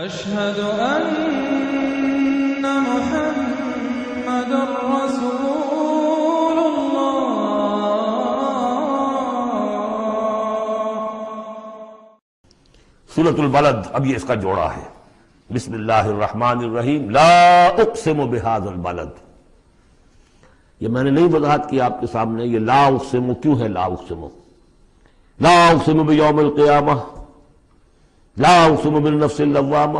أشهد أن محمد رسول الله۔ سورۃ البلد، اب یہ اس کا جوڑا ہے۔ بسم اللہ الرحمن الرحیم۔ لا اقسم بہذا البلد، یہ میں نے نہیں وضاحت کی آپ کے سامنے، یہ لا اقسم کیوں ہے؟ لا اقسم، لا اقسم بیوم القیامہ، لا اقسم بالنفس اللوامہ،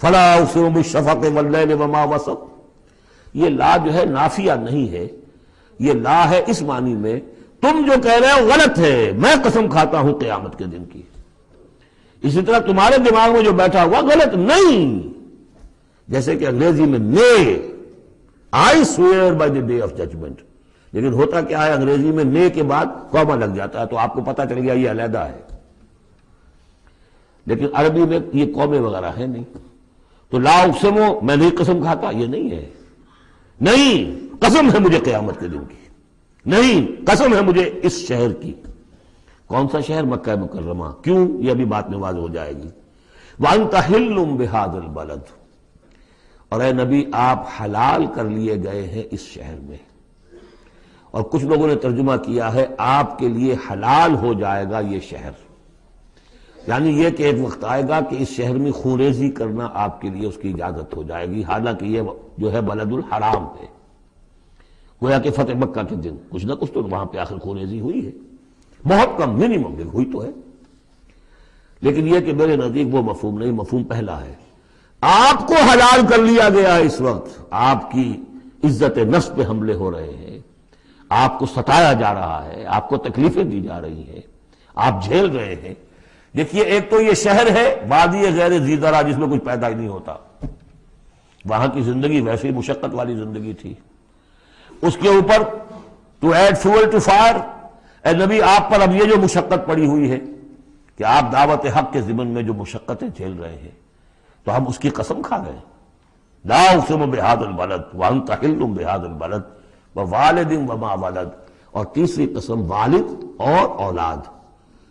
فلا اقسم بالشفق واللیل وما وسق۔ یہ لا جو ہے نافیہ نہیں ہے، یہ لا ہے اس معنی میں تم جو کہہ رہے ہو غلط ہے، میں قسم کھاتا ہوں قیامت کے دن کی۔ اسی طرح تمہارے دماغ میں جو بیٹھا ہوا غلط نہیں، جیسے کہ انگریزی میں may I swear by the day of judgment، لیکن ہوتا کیا ہے انگریزی میں may کے بعد کاما لگ جاتا ہے تو آپ کو پتہ چل گیا یہ علیحدہ ہے، لیکن عربی میں یہ قومیں وغیرہ ہے نہیں۔ تو لا اقسمو میں نہیں قسم کھاتا، یہ نہیں ہے، نہیں قسم ہے مجھے قیامت کے دن کی، نہیں قسم ہے مجھے اس شہر کی۔ کون سا شہر؟ مکہ مکرمہ۔ کیوں؟ یہ ابھی بات میں واضح ہو جائے گی۔ وَأَنْتَ حِلٌّ بِهَذَا الْبَلَدِ، اور اے نبی آپ حلال کر لیے گئے ہیں اس شہر میں۔ اور کچھ لوگوں نے ترجمہ کیا ہے آپ کے لیے حلال ہو جائے گا یہ شہر، یعنی یہ کہ ایک وقت آئے گا کہ اس شہر میں خونریزی کرنا آپ کے لیے اس کی اجازت ہو جائے گی، حالانکہ یہ جو ہے بلد الحرام ہے۔ گویا کہ فتح مکہ کے دن کچھ نہ کچھ تو وہاں پہ آخر خونریزی ہوئی ہے، بہت کم، منیمم ہوئی تو ہے، لیکن یہ کہ میرے نزدیک وہ مفہوم نہیں، مفہوم پہلا ہے۔ آپ کو حلال کر لیا گیا ہے، اس وقت آپ کی عزت نفس پہ حملے ہو رہے ہیں، آپ کو ستایا جا رہا ہے، آپ کو تکلیفیں دی جا رہی ہیں، آپ جھیل رہے ہیں۔ دیکھیے ایک تو یہ شہر ہے وادی غیر ذی زرع جس میں کچھ پیدا ہی نہیں ہوتا، وہاں کی زندگی ویسے ہی مشقت والی زندگی تھی، اس کے اوپر to add fuel to fire, اے نبی آپ پر اب یہ جو مشقت پڑی ہوئی ہے کہ آپ دعوت حق کے ضمن میں جو مشقتیں جھیل رہے ہیں، تو ہم اس کی قسم کھا گئے۔ لا اقسم بہذا البلد وانت حل بہذا البلد ووالد وما ولد، اور تیسری قسم والد اور اولاد۔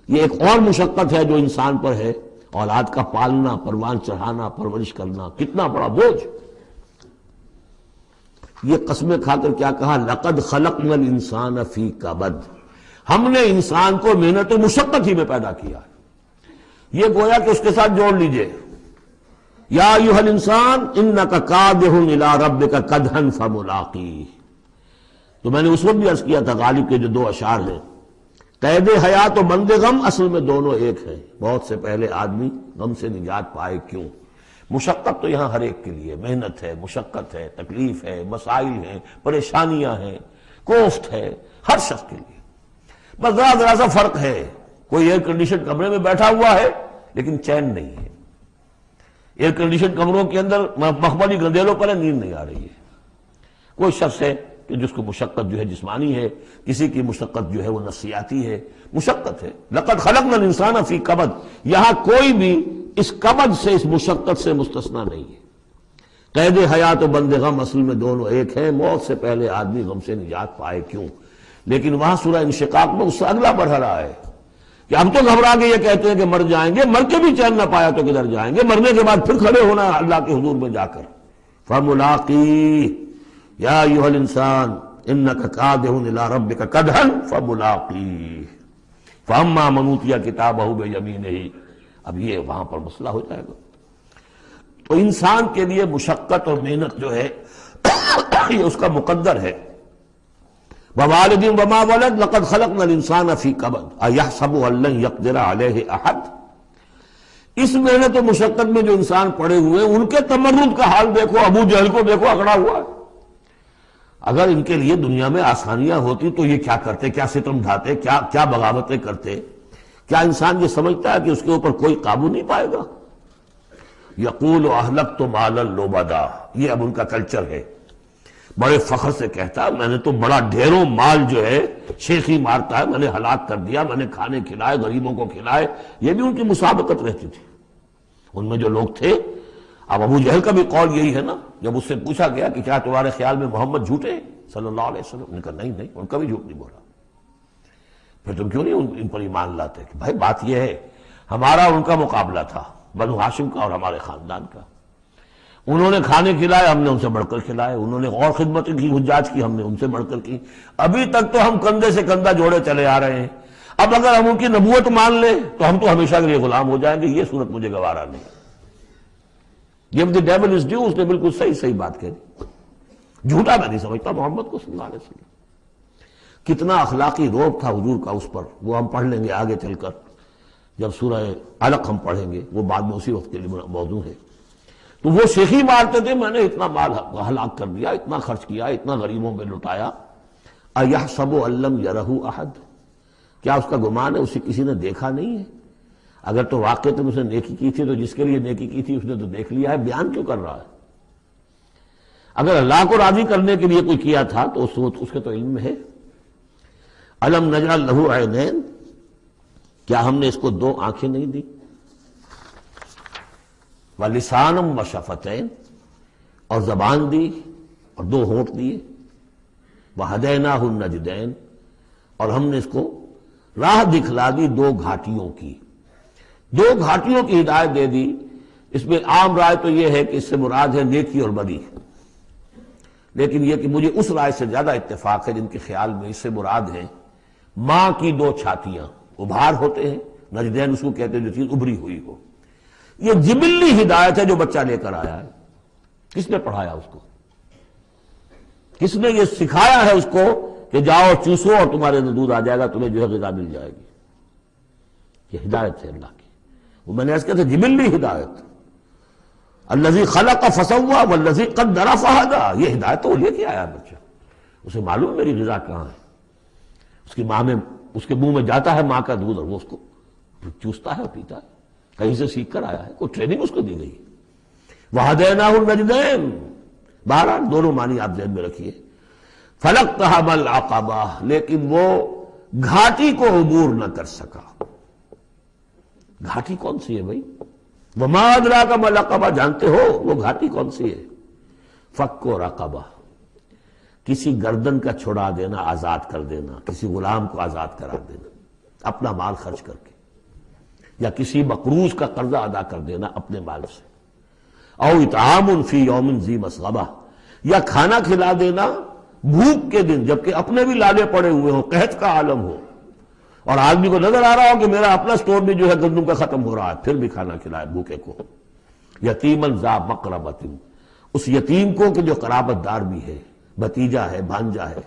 یہ ایک اور مشقت ہے جو انسان پر ہے، اولاد کا پالنا، پروان چڑھانا، پرورش کرنا، کتنا بڑا بوجھ۔ یہ قسمیں کھا کر کیا کہا؟ لقد خلقنا الانسان فی کبد، ہم نے انسان کو محنت و مشقت ہی میں پیدا کیا ہے۔ یہ گویا کہ اس کے ساتھ جوڑ لیجئے، یا ایھا الانسان انک کادح الی ربک کدحا فملاقیہ۔ تو میں نے اس وقت بھی عرض کیا تھا غالب کے جو دو اشعار ہیں، قید حیات و بند غم اصل میں دونوں ایک ہیں، بہت سے پہلے آدمی غم سے نجات پائے کیوں؟ مشقت تو یہاں ہر ایک کے لیے، محنت ہے، مشقت ہے، تکلیف ہے، مسائل ہیں، پریشانیاں ہیں، کوفت ہے، ہر شخص کے لیے۔ بس ذرا سا فرق ہے، کوئی ایئر کنڈیشن کمرے میں بیٹھا ہوا ہے لیکن چین نہیں ہے، ایئر کنڈیشن کمروں کے اندر مخملی گندیلوں پر نیند نہیں آ رہی ہے۔ کوئی شخص ہے کہ جس کو مشقت جو ہے جسمانی ہے، کسی کی مشقت جو ہے وہ نفسیاتی ہے، مشقت ہے۔ لقد خلقنا الانسان فی کبد، یہاں کوئی بھی اس کبد سے، اس مشقت سے مستثنا نہیں ہے۔ قید حیات و بند غم اصل میں دونوں ایک ہیں، موت سے پہلے آدمی غم سے نجات پائے کیوں؟ لیکن وہاں سورہ انشقاق میں اس سے اگلا بڑھ رہا ہے کہ ہم تو گھبرا کے یہ کہتے ہیں کہ مر جائیں گے، مر کے بھی چین نہ پایا تو کدھر جائیں گے، مرنے کے بعد پھر کھڑے ہونا ہے اللہ کے حضور میں جا کر۔ فملاقیہ یا ایھا الانسان انک کادح الی ربک کدحا فملاقیہ فاما من اوتی کتابہ بیمینہ۔ اب یہ وہاں پر مسئلہ ہو جائے گا۔ تو انسان کے لیے مشقت اور محنت جو ہے یہ اس کا مقدر ہے۔ ووالد وما ولد لقد خلقنا الانسان فی کبد ایحسب ان لن یقدر علیہ احد۔ اس محنت و مشقت میں جو انسان پڑے ہوئے ان کے تمرد کا حال دیکھو، ابو جہل کو دیکھو اکڑا ہوا ہے۔ اگر ان کے لیے دنیا میں آسانیاں ہوتی تو یہ کیا کرتے، کیا ستم ڈھاتے، کیا بغاوتیں کرتے؟ کیا انسان یہ سمجھتا ہے کہ اس کے اوپر کوئی قابو نہیں پائے گا؟ یقول اہلکت مالا لبدا، یہ اب ان کا کلچر ہے، بڑے فخر سے کہتا ہے میں نے تو بڑا ڈھیروں مال جو ہے شیخی مارتا ہے، میں نے ہلاک کر دیا، میں نے کھانے کھلائے، غریبوں کو کھلائے۔ یہ بھی ان کی مسابقت رہتی تھی ان میں جو لوگ تھے۔ اب ابو جہل کا بھی قول یہی ہے نا، جب اس سے پوچھا گیا کہ کیا تمہارے خیال میں محمد جھوٹے صلی اللہ علیہ وسلم، انہوں نے کہا نہیں ان کا بھی جھوٹ نہیں بولا۔ پھر تم کیوں نہیں ان پر ایمان لاتے؟ کہ بھائی بات یہ ہے ہمارا ان کا مقابلہ تھا، بنو ہاشم کا اور ہمارے خاندان کا۔ انہوں نے کھانے کھلائے، ہم نے ان سے بڑھ کر کھلائے، انہوں نے اور خدمت کی، حجاج کی، ہم نے ان سے بڑھ کر کی۔ ابھی تک تو ہم کندھے سے کندھا جوڑے چلے آ رہے ہیں، اب اگر ہم ان کی نبوت مان لیں تو ہم تو ہمیشہ کے لیے غلام ہو جائیں گے، یہ صورت مجھے گوارا نہیں۔ Give the devil his due، اس نے بالکل صحیح بات کہی، جھوٹا میں نہیں سمجھتا محمد کو صلی اللہ علیہ وسلم۔ کتنا اخلاقی روب تھا حضور کا اس پر، وہ ہم پڑھ لیں گے آگے چل کر جب سورہ علق ہم پڑھیں گے، وہ بعد میں اسی وقت کے لیے موضوع ہے۔ تو وہ شیخی مارتے تھے، میں نے اتنا مال ہلاک کر دیا، اتنا خرچ کیا، اتنا غریبوں میں لٹایا۔ اَيَحْسَبُ أَن لَّمْ يَرَهُ أَحَدٌ، کیا اس کا گمان ہے اسے کسی نے دیکھا نہیں ہے؟ اگر تو واقع تم اسے نیکی کی تھی تو جس کے لیے نیکی کی تھی اس نے تو دیکھ لیا ہے، بیان کیوں کر رہا ہے؟ اگر اللہ کو راضی کرنے کے لیے کوئی کیا تھا تو اس کے تو علم ہے۔ أَلَمْ نَجْعَل لَّهُ عَيْنَيْنِ، کیا ہم نے اس کو دو آنکھیں نہیں دی؟ وَلِسَانًا وَشَفَتَيْنِ، اور زبان دی اور دو ہونٹ دیے۔ وَهَدَيْنَاهُ النَّجْدَيْنِ، اور ہم نے اس کو راہ دکھلا دی دو گھاٹیوں کی، دو گھاٹیوں کی ہدایت دے دی۔ اس میں عام رائے تو یہ ہے کہ اس سے مراد ہے نیکی اور بدی، لیکن یہ کہ مجھے اس رائے سے زیادہ اتفاق ہے جن کے خیال میں اس سے مراد ہے ماں کی دو چھاتیاں، ابھار ہوتے ہیں، نجدین اس کو کہتے ہیں جو چیز ابھری ہوئی ہو۔ یہ جبلی ہدایت ہے جو بچہ لے کر آیا ہے۔ کس نے پڑھایا اس کو؟ کس نے یہ سکھایا ہے اس کو کہ جاؤ چوسو اور تمہارے اندر دودھ آ جائے گا، تمہیں جو ہے غذا مل جائے گی؟ یہ ہدایت ہے اللہ کی، وہ میں نے اس کہتے جبلی ہدایت۔ الذی خلق فسوی والذی قدر فہدی، یہ ہدایت تو وہ لے کے آیا بچہ، اسے معلوم میری غذا کہاں ہے۔ اس کی ماں میں، اس کے منہ میں جاتا ہے ماں کا دودھ اور وہ اس کو چوستا ہے اور پیتا ہے، کہیں سے سیکھ کر آیا ہے، کوئی ٹریننگ اس کو دی گئی۔ وَهَدَيْنَاهُ النَّجْدَيْنِ، بہرحال دونوں معنی آپ ذہن میں رکھیے۔ فَلَقْتَحَمَ الْعَقَبَةَ، لیکن وہ گھاٹی کو عبور نہ کر سکا۔ گھاٹی کون سی ہے بھائی؟ وَمَا أَدْرَاكَ مَا الْعَقَبَةُ، جانتے ہو وہ گھاٹی کون سی ہے؟ فَكُّ رَقَبَةٍ، کسی گردن کا چھڑا دینا، آزاد کر دینا، کسی غلام کو آزاد کرا دینا اپنا مال خرچ کر کے، یا کسی مقروض کا قرضہ ادا کر دینا اپنے مال سے۔ او اطعام فی یوم ذی مسغبہ، یا کھانا کھلا دینا بھوک کے دن جبکہ اپنے بھی لالے پڑے ہوئے ہوں، قحط کا عالم ہو، اور آدمی کو نظر آ رہا ہو کہ میرا اپنا سٹور بھی جو ہے گندم کا ختم ہو رہا ہے، پھر بھی کھانا کھلائے بھوکے کو۔ یتیماً ذا مقربۃ، اس یتیم کو کہ جو قرابت دار بھی ہے، بھتیجا ہے، بھانجا ہے۔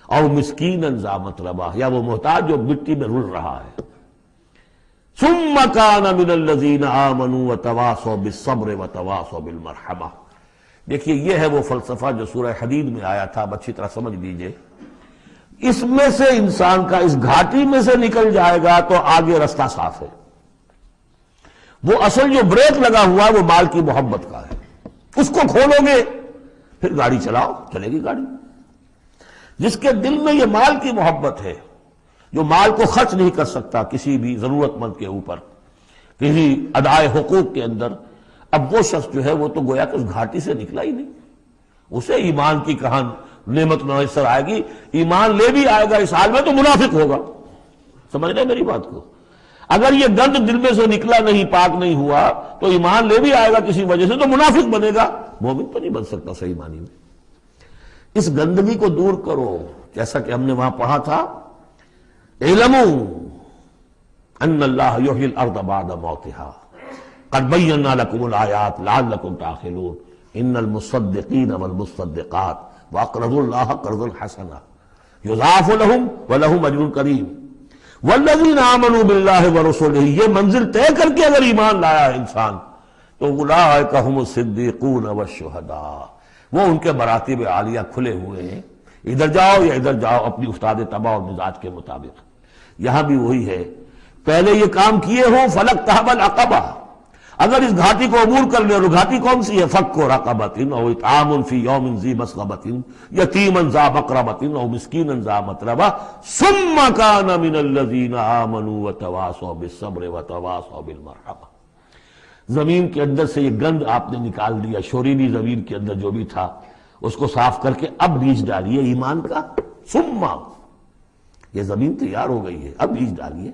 او مسکیناً ذا متربہ، یا وہ محتاج جو مٹی میں رل رہا ہے۔ ثم كان من الذين آمنوا وتواصوا بالصبر وتواصوا بالمرحمہ۔ دیکھیے یہ ہے وہ فلسفہ جو سورہ حدید میں آیا تھا، اب اچھی طرح سمجھ لیجئے۔ اس میں سے انسان کا اس گھاٹی میں سے نکل جائے گا تو آگے رستہ صاف ہے۔ وہ اصل جو بریک لگا ہوا ہے وہ مال کی محبت کا ہے، اس کو کھولو گے پھر گاڑی چلاؤ، چلے گی گاڑی۔ جس کے دل میں یہ مال کی محبت ہے، جو مال کو خرچ نہیں کر سکتا کسی بھی ضرورت مند کے اوپر، کسی ادائے حقوق کے اندر، اب وہ شخص جو ہے وہ تو گویا کہ اس گھاٹی سے نکلا ہی نہیں، اسے ایمان کی کہاں نعمت میسر آئے گی، ایمان لے بھی آئے گا اس حال میں تو منافق ہوگا۔ سمجھ رہے میری بات کو؟ اگر یہ گند دل میں سے نکلا نہیں، پاک نہیں ہوا، تو ایمان لے بھی آئے گا کسی وجہ سے تو منافق بنے گا، مومن تو نہیں بن سکتا صحیح معنی میں۔ اس گندگی کو دور کرو، جیسا کہ ہم نے وہاں پڑھا تھا، اعلموا ان اللہ یحیی الارض بعد موتها قد بینا لکم الآیات لعلکم تعقلون ان المصدقین والمصدقات واقرضوا اللہ قرضا حسنا یضاعف لهم ولهم اجر کریم والذین آمنوا باللہ ورسلہ، یہ منزل طے کر کے اگر ایمان لایا ہے انسان تو اولئک هم الصدیقون والشہداء، وہ ان کے مراتب عالیہ کھلے ہوئے ہیں، ادھر جاؤ یا ادھر جاؤ اپنی استاد طبع اور مزاج کے مطابق۔ یہاں بھی وہی ہے، پہلے یہ کام کیے ہوں فلقتحم العقبہ، اگر اس گھاٹی کو عبور کر لے، اور گھاٹی کون سی ہے؟ فک رقبۃ او اطعام فی یوم ذی مسغبۃ یتیما ذا مقربۃ او مسکینا ذا متربہ ثم کان من الذین آمنوا وتواصوا بالصبر وتواصوا بالمرحمہ۔ زمین کے اندر سے یہ گند آپ نے نکال دیا، شوریلی زمین کے اندر جو بھی تھا اس کو صاف کر کے اب بیج ڈالیے ایمان کا۔ ثم، یہ زمین تیار ہو گئی ہے، اب بیج ڈالیے۔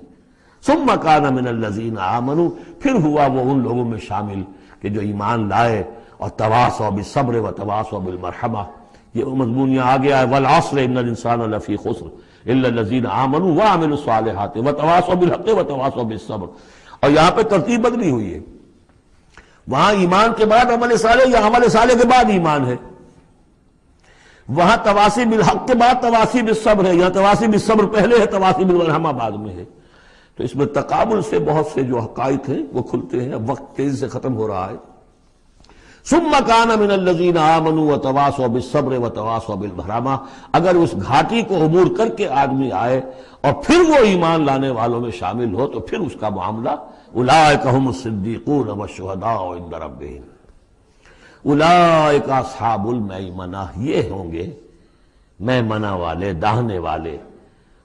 ثم کان من الذین آمنوا، پھر ہوا وہ ان لوگوں میں شامل کہ جو ایمان لائے اور تواصوا بالصبر و تواصوا بالمرحمہ. یہ مضمون یہاں آ گیا ہے، والعصر ان الانسان لفی خسر الا الذین آمنوا وعملوا الصالحات وتواصوا بالحق وتواصوا بالصبر. اور یہاں پہ ترتیب بدلی ہوئی ہے، وہاں ایمان کے بعد عمل صالح یا عمل صالح کے بعد ایمان ہے، وہاں تواصی بالحق کے بعد تواصی بالصبر ہے، یہاں تواصی بالصبر پہلے ہے، تواصی بالمرحمہ بعد میں ہے. تو اس میں تقابل سے بہت سے جو حقائق ہیں وہ کھلتے ہیں. اب وقت تیزی سے ختم ہو رہا ہے. ثم کان من الذین آمنوا وتواصوا بالصبر وتواصوا بالمرحمہ. اگر اس گھاٹی کو عبور کر کے آدمی آئے اور پھر وہ ایمان لانے والوں میں شامل ہو تو پھر اس کا معاملہ اولئک هم الصدیقون والشہداء عند ربہم. اولئک اصحاب المیمنہ، یہ ہوں گے میمنہ والے، داہنے والے.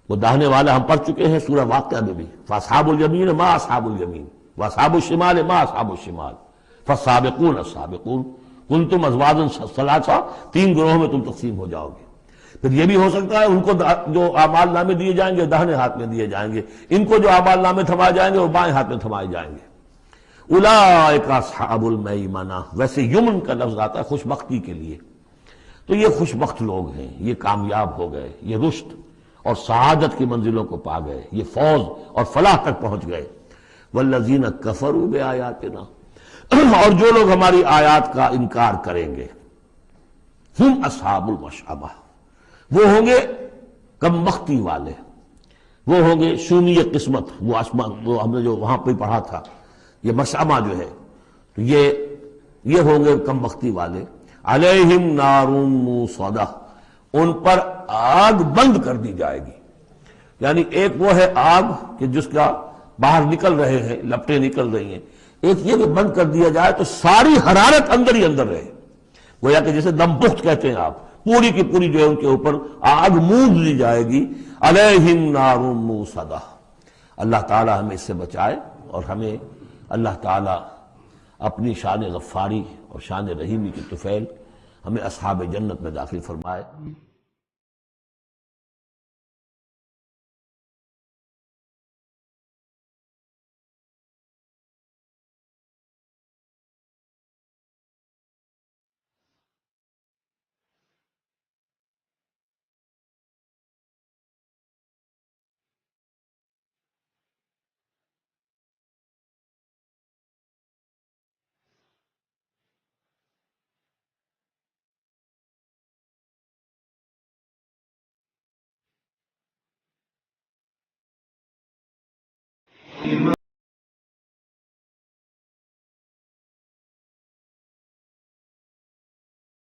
وہ داہنے والے ہم پڑھ چکے ہیں سورہ واقعہ میں بھی، فاصحاب الیمین ما اصحاب الیمین واصحاب الشمال ما اصحاب الشمال فالسابقون السابقون کنتم ازواجا ثلاثا، تین گروہوں میں تم تقسیم ہو جاؤ گے. پھر یہ بھی ہو سکتا ہے ان کو جو اعمال نامے دیے جائیں گے داہنے ہاتھ میں دیے جائیں گے، ان کو جو اعمال نامے تھمائے جائیں گے وہ بائیں ہاتھ میں تھمائے جائیں گے. اولئک اصحاب المیمنہ. ویسے یمن کا لفظ آتا ہے خوش بختی کے لیے، تو یہ خوش بخت لوگ ہیں، یہ کامیاب ہو گئے، یہ رشد اور سعادت کی منزلوں کو پا گئے، یہ فوز اور فلاح تک پہنچ گئے. والذین کفروا بآیاتنا، اور جو لوگ ہماری آیات کا انکار کریں گے، ہم اصحاب المشأمہ، وہ ہوں گے کم بختی والے، وہ ہوں گے شومی قسمت. وہ آسمان وہ ہم نے جو وہاں پہ پڑھا تھا، یہ مشأمہ جو ہے تو یہ ہوں گے کم بختی والے. علیہم نار موصدہ، ان پر آگ بند کر دی جائے گی. یعنی ایک وہ ہے آگ کہ جس کا باہر نکل رہے ہیں، لپٹیں نکل رہی ہیں، ایک یہ کہ بند کر دیا جائے تو ساری حرارت اندر ہی اندر رہے، گویا کہ جیسے دم پخت کہتے ہیں آپ، پوری کی پوری جو ہے ان کے اوپر آگ موند دی جائے گی. علیہم نار موصدہ. اللہ تعالی ہمیں اس سے بچائے اور ہمیں اللہ تعالی اپنی شان غفاری اور شان رحیمی کی طفیل ہمیں اصحاب جنت میں داخل فرمائے.